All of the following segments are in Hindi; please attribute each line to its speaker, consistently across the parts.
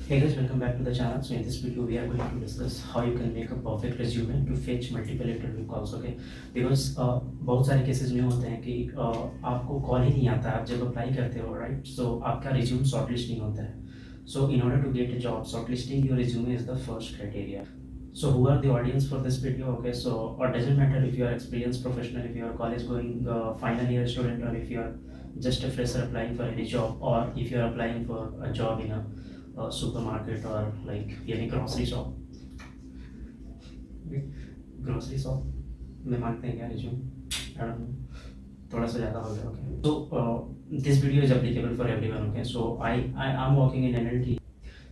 Speaker 1: Hey guys, welcome back to the channel. So in this video, we are going to discuss how you can make a perfect resume to fetch multiple interview calls. Okay, because बहुत सारे केसेस में होते हैं कि आपको कॉल ही नहीं आता है आप जब अप्लाई करते हो, राइट? सो आपका रिज्यूम शॉर्टलिस्ट नहीं होता है. So in order to get a job, shortlisting your resume is the first criteria. So who are the audience for this video? Okay, so it doesn't matter if you are experienced professional, if you are college going final year student, or if you are just a fresher applying for any job, or if you are applying for a job in a supermarket or like any grocery shop. Grocery shop में मांगते हैं क्या रिज्यूम? थोड़ा सा ज़्यादा हो गया. Okay, so this video is applicable for everyone. Okay, so I am working in NLT.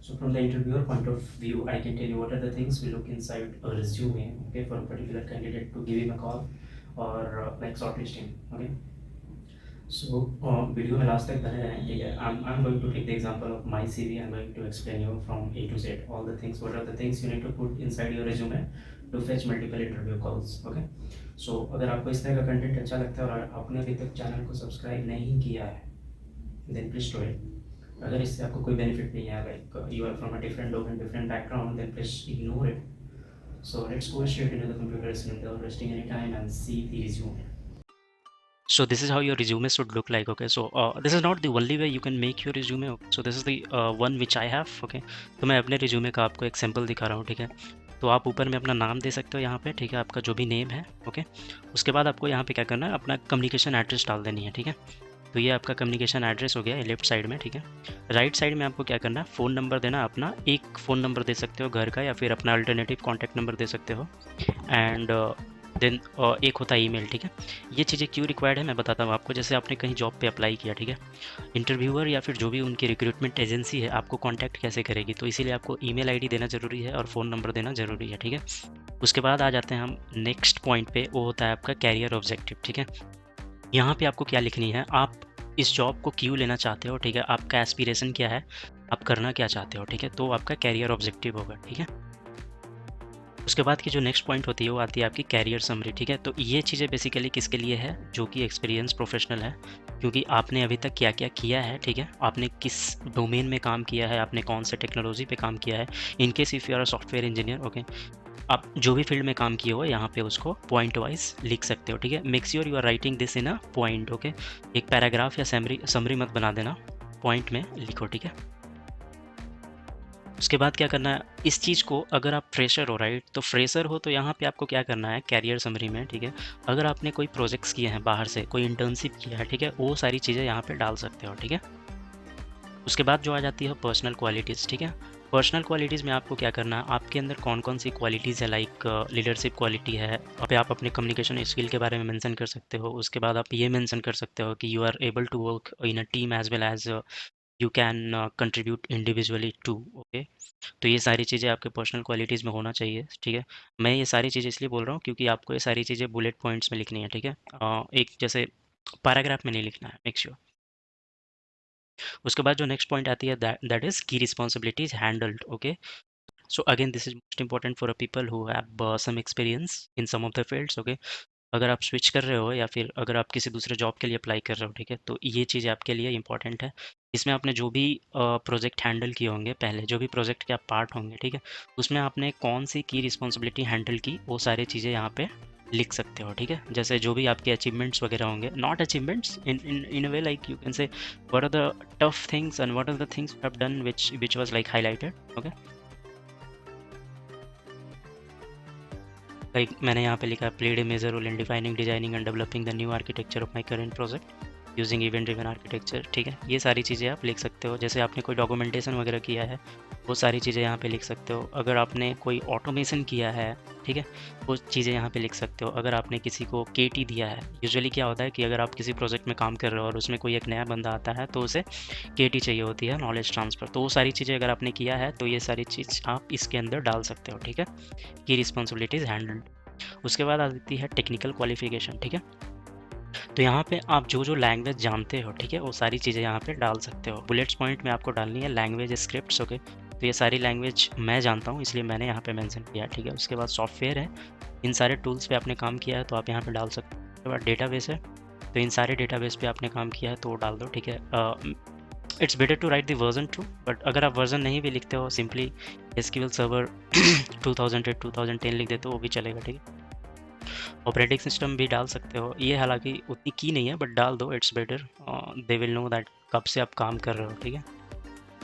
Speaker 1: So from the interviewer point of view, I can tell you what are the things we look inside a resume, okay, for a particular candidate to give him a call or like shortlisting. Okay, so video में लास्ट तक बने रहें, ठीक है. I'm going to take the example of my CV. I'm going to explain you from A to Z all the things. What are the things you need to put inside your resume to fetch multiple interview calls. Okay, so अगर आपको इस तरह का कंटेंट अच्छा लगता है और आपने अभी तक चैनल को सब्सक्राइब नहीं किया है, then please do it. अगर इससे आपको कोई बेनिफिट नहीं है, like you are from a different domain, different background, then please ignore it. So let's go straight into the computer screen without wasting any time and see the resume. So this is how your resume should look like. Okay, so this is not the only way you can make your resume. Okay? So this is the one which I have. Okay, तो मैं अपने resume का आपको एक सैम्पल दिखा रहा हूँ, ठीक है. तो आप ऊपर में अपना नाम दे सकते हो यहाँ पे, ठीक है, आपका जो भी नेम है. ओके, उसके बाद आपको यहाँ पे क्या करना है, अपना कम्युनिकेशन एड्रेस डाल देनी है, ठीक है. तो ये आपका कम्युनिकेशन एड्रेस हो गया लेफ्ट साइड में, ठीक है. राइट साइड में आपको क्या करना है, फ़ोन नंबर देना. अपना एक फ़ोन नंबर दे सकते हो घर का, या फिर अपना अल्टरनेटिव कॉन्टैक्ट नंबर दे सकते हो. एंड देन एक होता है ईमेल, ठीक है. ये चीज़ें क्यों रिक्वायर्ड है मैं बताता हूँ आपको. जैसे आपने कहीं जॉब पे अप्लाई किया, ठीक है, इंटरव्यूअर या फिर जो भी उनकी रिक्रूटमेंट एजेंसी है आपको कांटेक्ट कैसे करेगी, तो इसीलिए आपको ईमेल आईडी देना ज़रूरी है और फ़ोन नंबर देना ज़रूरी है, ठीक है. उसके बाद आ जाते हैं हम नेक्स्ट पॉइंट पे, वो होता है आपका कैरियर ऑब्जेक्टिव, ठीक है. यहाँ पे आपको क्या लिखनी है, आप इस जॉब को क्यों लेना चाहते हो, ठीक है, आपका एस्पिरेशन क्या है, आप करना क्या चाहते हो, ठीक है. तो आपका कैरियर ऑब्जेक्टिव होगा, ठीक है. उसके बाद की जो नेक्स्ट पॉइंट होती है वो आती है आपकी कैरियर समरी, ठीक है. तो ये चीज़ें बेसिकली किसके लिए है, जो कि एक्सपीरियंस प्रोफेशनल है, क्योंकि आपने अभी तक क्या क्या किया है, ठीक है, आपने किस डोमेन में काम किया है, आपने कौन से टेक्नोलॉजी पे काम किया है. In case if you are a software engineer, okay, आप जो भी फील्ड में काम किए हो यहाँ पे उसको पॉइंट वाइज लिख सकते हो, ठीक है. Make sure you are writing this in a point. Okay, एक पैराग्राफ या समरी मत बना देना, पॉइंट में लिखो, ठीक है. उसके बाद क्या करना है, इस चीज़ को अगर आप फ्रेशर हो, राइट, तो फ्रेशर हो तो यहाँ पे आपको क्या करना है कैरियर समरी में, ठीक है, अगर आपने कोई प्रोजेक्ट्स किए हैं बाहर से, कोई इंटर्नशिप किया है, ठीक है, वो सारी चीज़ें यहाँ पे डाल सकते हो, ठीक है. उसके बाद जो आ जाती है पर्सनल क्वालिटीज़, ठीक है. पर्सनल क्वालिटीज़ में आपको क्या करना है, आपके अंदर कौन कौन सी क्वालिटीज़ है, लाइक लीडरशिप क्वालिटी है, और पे आप अपने कम्युनिकेशन स्किल के बारे में मेंशन कर सकते हो. उसके बाद आप ये मेंशन कर सकते हो कि you are able to work in a team as well as you can contribute individually too. Okay, तो ये सारी चीज़ें आपके पर्सनल क्वालिटीज़ में होना चाहिए, ठीक है. मैं ये सारी चीज़ें इसलिए बोल रहा हूँ क्योंकि आपको ये सारी चीज़ें बुलेट पॉइंट्स में लिखनी है, ठीक है. एक जैसे पैराग्राफ में नहीं लिखना है, मेक श्योर. उसके बाद जो नेक्स्ट पॉइंट आती है that is key responsibilities handled. Okay, so again this is most important for a people who have some experience in some of the fields. Okay, अगर आप स्विच कर रहे हो या फिर अगर आप किसी दूसरे जॉब के लिए अप्लाई कर रहे हो, ठीक है, तो ये चीज़ आपके लिए इंपॉर्टेंट है. इसमें आपने जो भी प्रोजेक्ट हैंडल किए होंगे पहले, जो भी प्रोजेक्ट के आप पार्ट होंगे, ठीक है, उसमें आपने कौन सी की रिस्पॉन्सिबिलिटी हैंडल की, वो सारी चीज़ें यहाँ पे लिख सकते हो, ठीक है. जैसे जो भी आपके अचीवमेंट्स वगैरह होंगे, not achievements in a way, like you can say what are the tough things and what are the things you have done which was like highlighted. Okay, like मैंने यहाँ पे लिखा played a major role in defining, designing and developing the new architecture of my current project using event driven architecture, ठीक है. ये सारी चीज़ें आप लिख सकते हो. जैसे आपने कोई डॉक्यूमेंटेशन वगैरह किया है, वो सारी चीज़ें यहाँ पे लिख सकते हो. अगर आपने कोई ऑटोमेशन किया है, ठीक है, वो चीज़ें यहाँ पे लिख सकते हो. अगर आपने किसी को केटी दिया है, यूजुअली क्या होता है कि अगर आप किसी प्रोजेक्ट में काम कर रहे हो और उसमें कोई एक नया बंदा आता है तो उसे केटी चाहिए होती है, नॉलेज ट्रांसफ़र, तो वो सारी चीज़ें अगर आपने किया है तो ये सारी चीज़ आप इसके अंदर डाल सकते हो, ठीक है. की रिस्पॉन्सिबिलिटीज़ हैंडल्ड. उसके बाद आ जाती है टेक्निकल क्वालिफिकेशन, ठीक है. तो यहाँ पे आप जो जो लैंग्वेज जानते हो, ठीक है, वो सारी चीज़ें यहाँ पे डाल सकते हो. बुलेट्स पॉइंट में आपको डालनी है लैंग्वेज स्क्रिप्ट्स. ओके, तो ये सारी लैंग्वेज मैं जानता हूँ इसलिए मैंने यहाँ पे मेंशन किया, ठीक है. उसके बाद सॉफ्टवेयर है, इन सारे टूल्स पे आपने काम किया है तो आप यहाँ पे डाल सकते हो. उसके बाद डेटाबेस है, तो इन सारे डेटाबेस पे आपने काम किया है तो वो डाल दो, ठीक है. It's better to write the version 2, but अगर आप वर्जन नहीं भी लिखते हो, सिंपली एसक्यूएल सर्वर 2008 2010 लिख देते हो, वो भी चलेगा, ठीक है। ऑपरेटिंग सिस्टम भी डाल सकते हो, ये हालांकि उतनी की नहीं है, बट डाल दो, it's better. They will know that कब से आप काम कर रहे हो, ठीक है।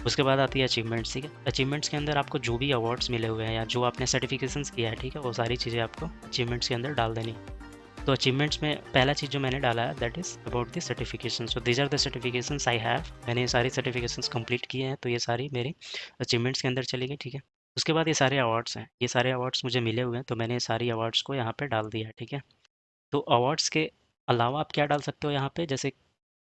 Speaker 1: उसके बाद आती है अचीवमेंट्स, ठीक है। अचीवमेंट्स के अंदर आपको जो भी अवार्ड्स मिले हुए हैं या जो आपने सर्टिफिकेशंस किया है, ठीक है, वो सारी चीज़ें आपको अचीवमेंट्स के अंदर डाल देनी है। तो अचीवमेंट्स में पहला चीज़ जो मैंने डाला है, that is about the certification. So these are the certifications I have. मैंने ये सारी सर्टिफिकेशंस कंप्लीट किए हैं, तो ये सारी मेरी अचीवमेंट्स के अंदर चली गई, ठीक है। उसके बाद ये सारे अवार्ड्स हैं, ये सारे अवार्ड्स मुझे मिले हुए हैं, तो मैंने ये सारी अवार्ड्स को यहाँ पे डाल दिया है, ठीक है। तो अवार्ड्स के अलावा आप क्या डाल सकते हो यहाँ पे, जैसे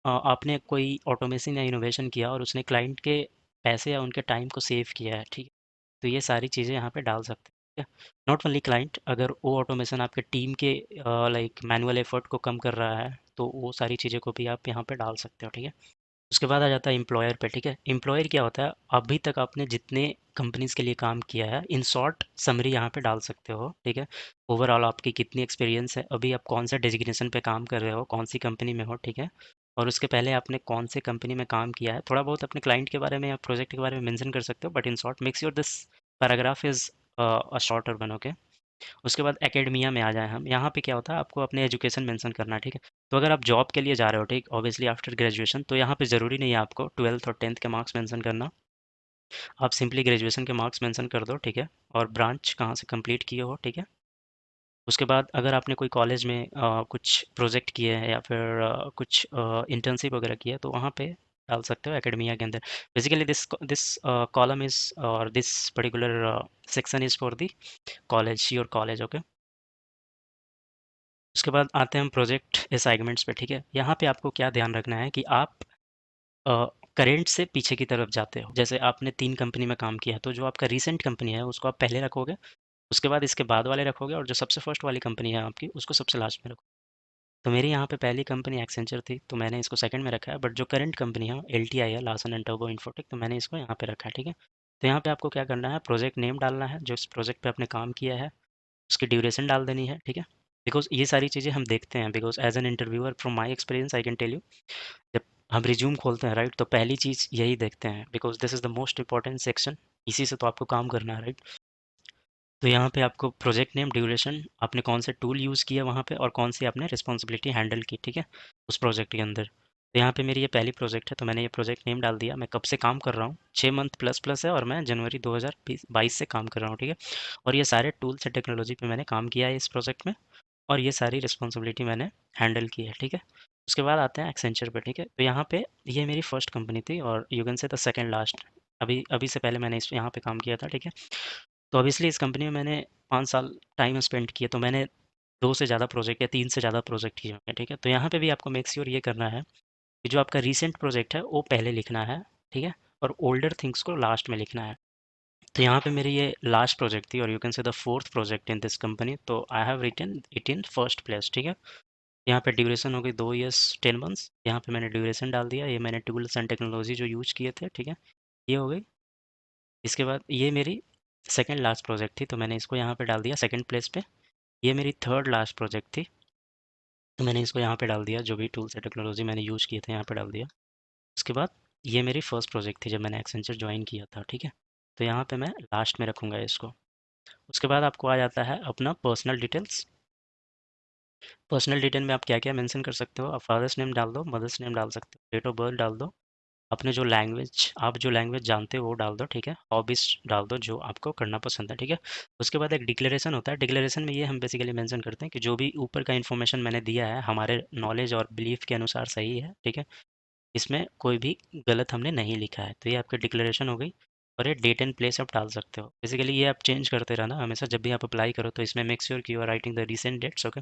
Speaker 1: आपने कोई ऑटोमेशन या इनोवेशन किया और उसने क्लाइंट के पैसे या उनके टाइम को सेव किया है, ठीक है। तो ये सारी चीज़ें यहाँ पे डाल सकते हैं, ठीक है। नॉट ओनली क्लाइंट, अगर वो ऑटोमेशन आपके टीम के लाइक मैनुअल एफर्ट को कम कर रहा है, तो वो सारी चीज़ें को भी आप यहाँ पे डाल सकते हो, ठीक है। उसके बाद आ जाता है एम्प्लॉयर पे, ठीक है। एम्प्लॉयर क्या होता है, अभी तक आपने जितने कंपनीज़ के लिए काम किया है, इन शॉर्ट समरी यहाँ पे डाल सकते हो, ठीक है। ओवरऑल आपकी कितनी एक्सपीरियंस है, अभी आप कौन सा डेजिग्नेशन पे काम कर रहे हो, कौन सी कंपनी में हो, ठीक है। और उसके पहले आपने कौन से कंपनी में काम किया है, थोड़ा बहुत अपने क्लाइंट के बारे में या प्रोजेक्ट के बारे में मेंशन कर सकते हो, but in short makes your this paragraph is a shorter one, okay. उसके बाद एकेडमिया में आ जाएँ हम, यहाँ पे क्या होता है, आपको अपने एजुकेशन मेंशन करना है, ठीक है। तो अगर आप जॉब के लिए जा रहे हो, ठीक, ऑब्वियसली आफ्टर ग्रेजुएशन, तो यहाँ पे ज़रूरी नहीं है आपको 12th और 10th के मार्क्स मेंशन करना। आप सिंपली ग्रेजुएशन के मार्क्स मेंशन कर दो, ठीक है, और ब्रांच कहाँ से कंप्लीट किए हो, ठीक है। उसके बाद अगर आपने कोई कॉलेज में कुछ प्रोजेक्ट किए हैं या फिर कुछ इंटर्नशिप वगैरह किया है, तो वहाँ पे डाल सकते हो एकेडमिया के अंदर। Basically this this column is और this particular section is for the college, your college, okay. उसके बाद आते हैं हम प्रोजेक्ट असाइनमेंट्स पे, ठीक है। यहाँ पे आपको क्या ध्यान रखना है कि आप करेंट से पीछे की तरफ जाते हो। जैसे आपने 3 कंपनी में काम किया है, तो जो आपका रीसेंट कंपनी है उसको आप पहले रखोगे, उसके बाद इसके बाद वाले रखोगे, और जो सबसे फर्स्ट वाली कंपनी है आपकी उसको सबसे लास्ट में रखोगे। तो मेरी यहाँ पे पहली कंपनी एक्सेंचर थी, तो मैंने इसको सेकंड में रखा है, बट जो करंट कंपनी है एलटीआई है, लार्सन एंड टोब्रो इन्फोटेक, तो मैंने इसको यहाँ पे रखा है, ठीक है। तो यहाँ पे आपको क्या करना है, प्रोजेक्ट नेम डालना है, जो इस प्रोजेक्ट पे आपने काम किया है, उसकी ड्यूरेशन डाल देनी है, ठीक है। बिकॉज़ ये सारी चीज़ें हम देखते हैं, because as an interviewer from my experience I can tell you, जब हम रिज्यूम खोलते हैं, राइट, तो पहली चीज़ यही देखते हैं, because this is the most important section, इसी से तो आपको काम करना है, राइट। तो यहाँ पे आपको प्रोजेक्ट नेम, ड्यूरेशन, आपने कौन से टूल यूज़ किया वहाँ पे और कौन सी आपने रिस्पॉन्सिबिलिटी हैंडल की, ठीक है, उस प्रोजेक्ट के अंदर। तो यहाँ पे मेरी ये पहली प्रोजेक्ट है, तो मैंने ये प्रोजेक्ट नेम डाल दिया। मैं कब से काम कर रहा हूँ, 6 मंथ प्लस प्लस है, और मैं जनवरी 2022 से काम कर रहा हूँ, ठीक है। और ये सारे टूल्स एंड टेक्नोलॉजी पे मैंने काम किया है इस प्रोजेक्ट में, और ये सारी रिस्पॉन्सिबिलिटी मैंने हैंडल की है, ठीक है। उसके बाद आते हैं एक्सेंचर पे, ठीक है। तो यहाँ पे ये मेरी फर्स्ट कंपनी थी, और you can say the second last. अभी अभी से पहले मैंने इस यहाँ पे काम किया था, ठीक है। तो ऑब्वियसली इस कंपनी में मैंने 5 साल टाइम स्पेंड किया, तो मैंने 2 से ज़्यादा प्रोजेक्ट या 3 से ज़्यादा प्रोजेक्ट किए होंगे, ठीक है। तो यहाँ पे भी आपको मेक श्योर ये करना है कि जो आपका रीसेंट प्रोजेक्ट है वो पहले लिखना है, ठीक है, और ओल्डर थिंग्स को लास्ट में लिखना है। तो यहाँ पे मेरी ये लास्ट प्रोजेक्ट थी, और you can say the fourth project in this company, तो I have written it in first place, ठीक है। यहाँ पे ड्यूरेशन हो गई 2 ईयर्स 10 मंथ्स, यहाँ पे मैंने ड्यूरेशन डाल दिया, ये मैंने टूल्स एंड टेक्नोलॉजी जो यूज़ किए थे, ठीक है, ये हो गई। इसके बाद ये मेरी सेकंड लास्ट प्रोजेक्ट थी, तो मैंने इसको यहाँ पे डाल दिया सेकंड प्लेस पे। ये मेरी थर्ड लास्ट प्रोजेक्ट थी, तो मैंने इसको यहाँ पे डाल दिया, जो भी टूल्स एंड टेक्नोलॉजी मैंने यूज़ किए थे यहाँ पे डाल दिया। उसके बाद ये मेरी फर्स्ट प्रोजेक्ट थी जब मैंने एक्सेंचर ज्वाइन किया था, ठीक है। तो यहाँ पे मैं लास्ट में रखूँगा इसको। उसके बाद आपको आ जाता है अपना पर्सनल डिटेल्स। पर्सनल डिटेल में आप क्या-क्या मेंशन कर सकते हो, आप फादर्स नेम डाल दो, मदर्स नेम डाल सकते हो, डेट ऑफ बर्थ डाल दो, अपने जो लैंग्वेज आप जो लैंग्वेज जानते हो वो डाल दो, ठीक है। हॉबीज़ डाल दो, जो आपको करना पसंद है, ठीक है। उसके बाद एक डिक्लेरेशन होता है, डिक्लेरेशन में ये हम बेसिकली मेंशन करते हैं कि जो भी ऊपर का इन्फॉर्मेशन मैंने दिया है हमारे नॉलेज और बिलीफ के अनुसार सही है, ठीक है। इसमें कोई भी गलत हमने नहीं लिखा है, तो ये आपकी डिक्लेरेशन हो गई। और ये डेट एंड प्लेस आप डाल सकते हो, बेसिकली ये आप चेंज करते रहना हमेशा, जब भी आप अप्लाई करो, तो इसमें मेक श्योर कि you are writing the recent dates, okay.